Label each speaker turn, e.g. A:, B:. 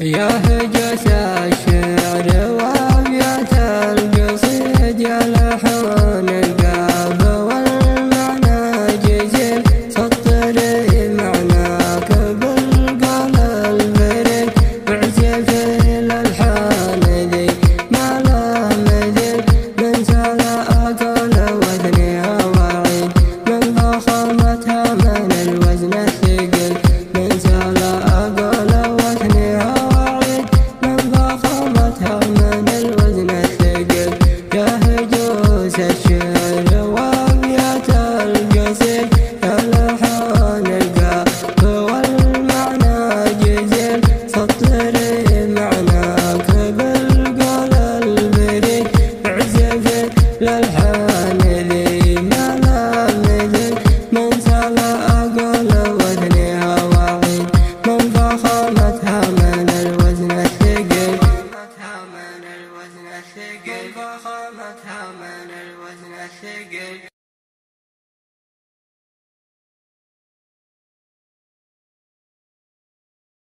A: يا هجس الشعر وابيات القصيد يا لحون القاف والمعنى جزيل سطري معناك بالقول الفريد واعزف الالحان ذي ما له مثيل من سلاك وثنيها وعيد من فخامتها من الوزن الثقيل من سلاك وثنيها الشعر وابيات القصيد يا لحون القاف والمعنى جزيل سطري معناك بالقول الفريد اعزف الالحان ذي ما له مثيل من سلا اقول وثنيها وعيد من فخامتها من الوزن الثقيل فخامتها من الوزن الثقيل